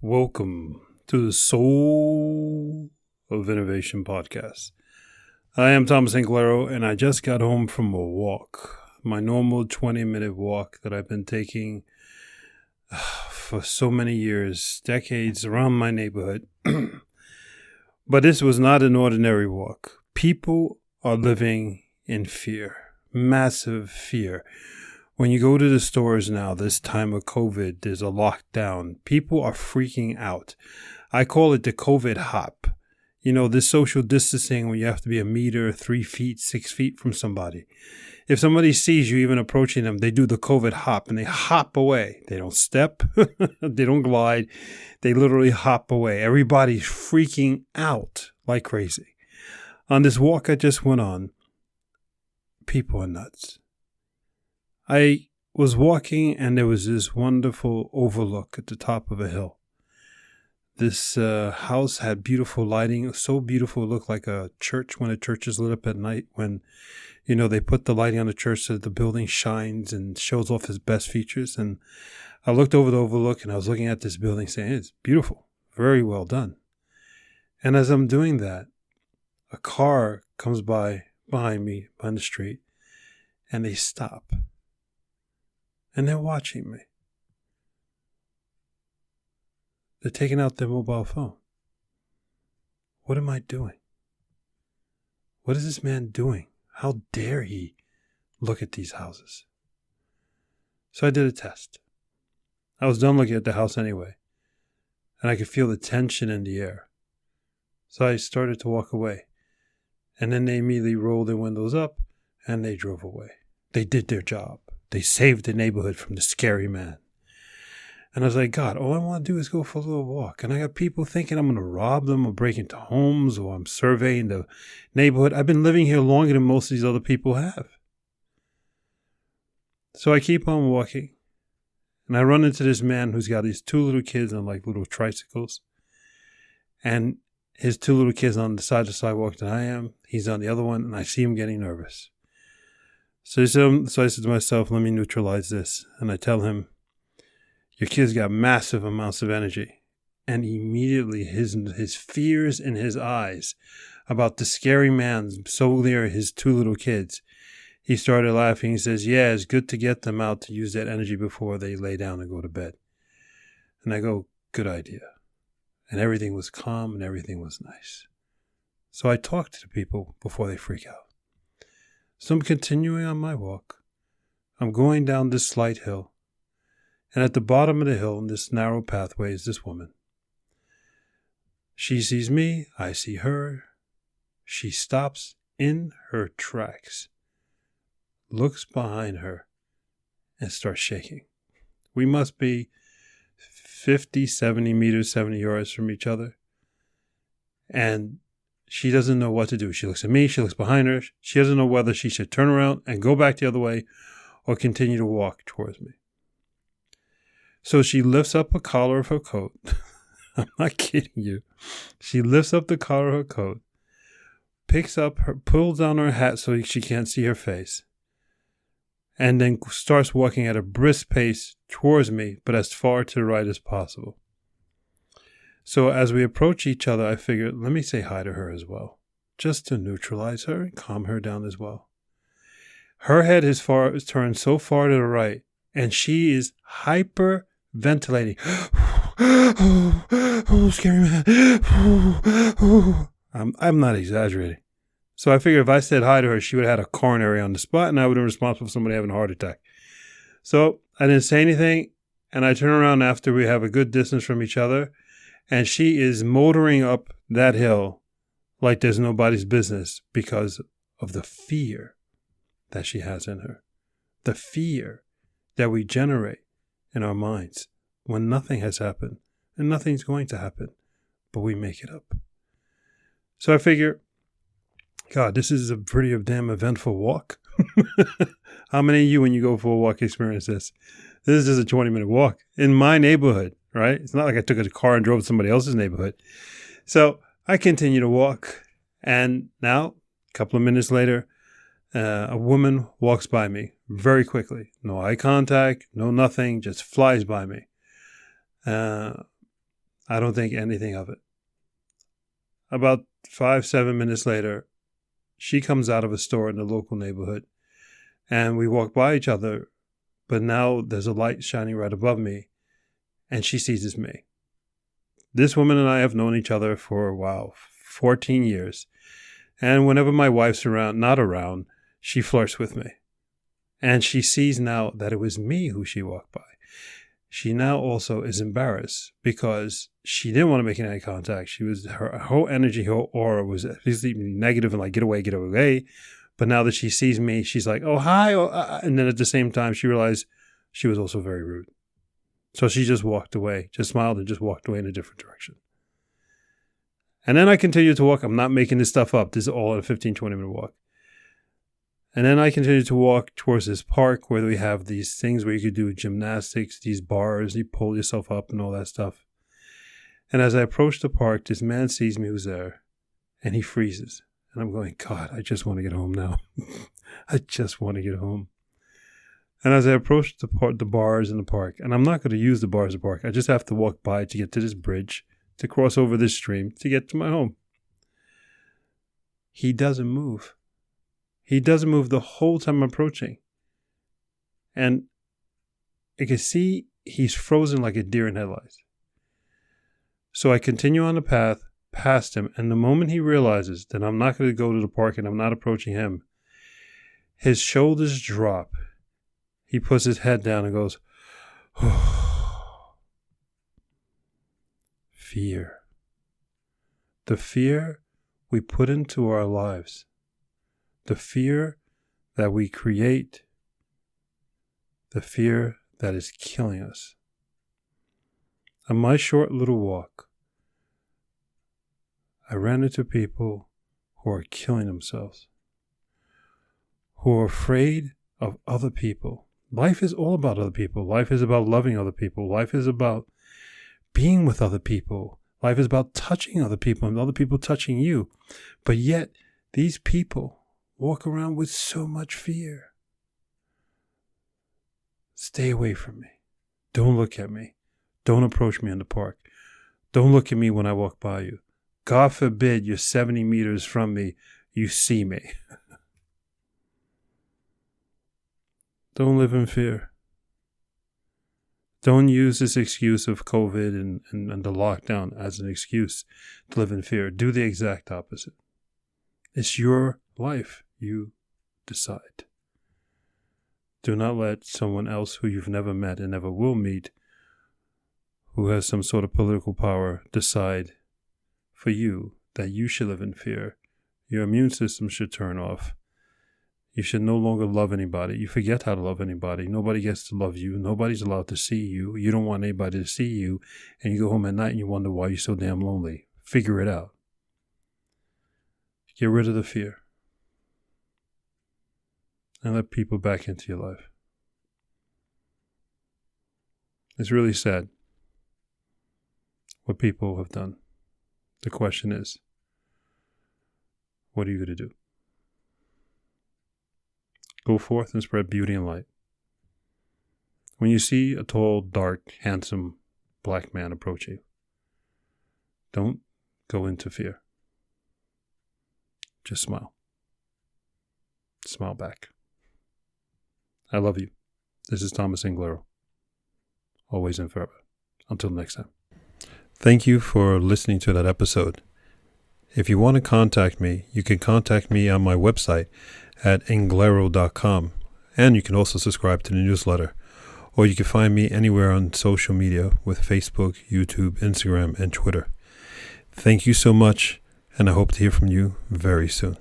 Welcome to the Soul of Innovation podcast. I am Thomas Anglero, and I just got home from a walk, my normal 20-minute walk that I've been taking for so many years, decades, around my neighborhood. But this was not an ordinary walk. People are living in fear, massive fear. When you go to the stores now, this time of COVID, there's a lockdown. People are freaking out. I call it the COVID hop. You know, this social distancing when you have to be a meter, 3 feet, 6 feet from somebody. If somebody sees you even approaching them, they do the COVID hop and they hop away. They don't step. They don't glide. They literally hop away. Everybody's freaking out like crazy. On this walk I just went on, people are nuts. I was walking and there was this wonderful overlook at the top of a hill. This house had beautiful lighting, so beautiful it looked like a church when a church is lit up at night, when, you know, they put the lighting on the church so that the building shines and shows off its best features. And I looked over the overlook and I was looking at this building saying, it's beautiful, very well done. And as I'm doing that, a car comes by behind me on the street and they stop. And they're watching me. They're taking out their mobile phone. What am I doing? What is this man doing? How dare he look at these houses? So I did a test. I was done looking at the house anyway, and I could feel the tension in the air. So I started to walk away, and then they immediately rolled their windows up, and they drove away. They did their job. They saved the neighborhood from the scary man. And I was like, God, all I want to do is go for a little walk. And I got people thinking I'm going to rob them or break into homes or I'm surveying the neighborhood. I've been living here longer than most of these other people have. So I keep on walking. And I run into this man who's got these 2 little kids on like little tricycles. And his 2 little kids on the side of the sidewalk that I am. He's on the other one. And I see him getting nervous. So I said to myself, let me neutralize this. And I tell him, your kid's got massive amounts of energy. And immediately his fears in his eyes about the scary man so near his 2 little kids, he started laughing. He says, yeah, it's good to get them out to use that energy before they lay down and go to bed. And I go, good idea. And everything was calm and everything was nice. So I talk to the people before they freak out. So I'm continuing on my walk. I'm going down this slight hill. And at the bottom of the hill, in this narrow pathway, is this woman. She sees me. I see her. She stops in her tracks, looks behind her, and starts shaking. We must be 50, 70 meters, 70 yards from each other. And she doesn't know what to do. She looks at me. She looks behind her. She doesn't know whether she should turn around and go back the other way or continue to walk towards me. So she lifts up the collar of her coat. I'm not kidding you. She lifts up the collar of her coat, pulls down her hat so she can't see her face, and then starts walking at a brisk pace towards me, but as far to the right as possible. So as we approach each other, I figured, let me say hi to her as well, just to neutralize her and calm her down as well. Her head is turned so far to the right, and she is hyperventilating. Oh, scary man. I'm not exaggerating. So I figured if I said hi to her, she would have had a coronary on the spot, and I would have been responsible for somebody having a heart attack. So I didn't say anything, and I turn around after we have a good distance from each other, and she is motoring up that hill like there's nobody's business because of the fear that she has in her. The fear that we generate in our minds when nothing has happened and nothing's going to happen, but we make it up. So I figure, God, this is a pretty damn eventful walk. How many of you, when you go for a walk, experience this? This is just a 20-minute walk in my neighborhood, right? It's not like I took a car and drove to somebody else's neighborhood. So I continue to walk. And now, a couple of minutes later, a woman walks by me very quickly. No eye contact, no nothing, just flies by me. I don't think anything of it. About 5-7 minutes later, she comes out of a store in the local neighborhood, and we walk by each other, but now there's a light shining right above me, and she sees it's me. This woman and I have known each other for, 14 years. And whenever my wife's not around, she flirts with me. And she sees now that it was me who she walked by. She now also is embarrassed because she didn't want to make any eye contact. Her whole energy, her aura was at least negative and like, get away, get away. But now that she sees me, she's like, oh, hi. And then at the same time, she realized she was also very rude. So she just walked away, just smiled and just walked away in a different direction. And then I continued to walk. I'm not making this stuff up. This is all a 15, 20-minute walk. And then I continued to walk towards this park where we have these things where you could do gymnastics, these bars, you pull yourself up and all that stuff. And as I approach the park, this man sees me who's there and he freezes. And I'm going, God, I just want to get home now. I just want to get home. And as I approach the bars in the park, and I'm not going to use the bars in the park, I just have to walk by to get to this bridge, to cross over this stream, to get to my home. He doesn't move. He doesn't move the whole time I'm approaching. And I can see he's frozen like a deer in headlights. So I continue on the path past him, and the moment he realizes that I'm not going to go to the park and I'm not approaching him, his shoulders drop. He puts his head down and goes, fear. The fear we put into our lives. The fear that we create. The fear that is killing us. On my short little walk, I ran into people who are killing themselves, who are afraid of other people. Life is all about other people. Life is about loving other people. Life is about being with other people. Life is about touching other people and other people touching you. But yet, these people walk around with so much fear. Stay away from me. Don't look at me. Don't approach me in the park. Don't look at me when I walk by you. God forbid you're 70 meters from me, you see me. Don't live in fear. Don't use this excuse of COVID and the lockdown as an excuse to live in fear. Do the exact opposite. It's your life. You decide. Do not let someone else who you've never met and never will meet, who has some sort of political power, decide for you that you should live in fear. Your immune system should turn off. You should no longer love anybody. You forget how to love anybody. Nobody gets to love you. Nobody's allowed to see you. You don't want anybody to see you. And you go home at night and you wonder why you're so damn lonely. Figure it out. Get rid of the fear. And let people back into your life. It's really sad what people have done. The question is, what are you going to do? Go forth and spread beauty and light. When you see a tall, dark, handsome black man approach you, don't go into fear. Just smile. Smile back. I love you. This is Thomas Anglero. Always and forever. Until next time. Thank you for listening to that episode. If you want to contact me, you can contact me on my website at anglero.com, and you can also subscribe to the newsletter, or you can find me anywhere on social media with Facebook, YouTube, Instagram, and Twitter. Thank you so much, and I hope to hear from you very soon.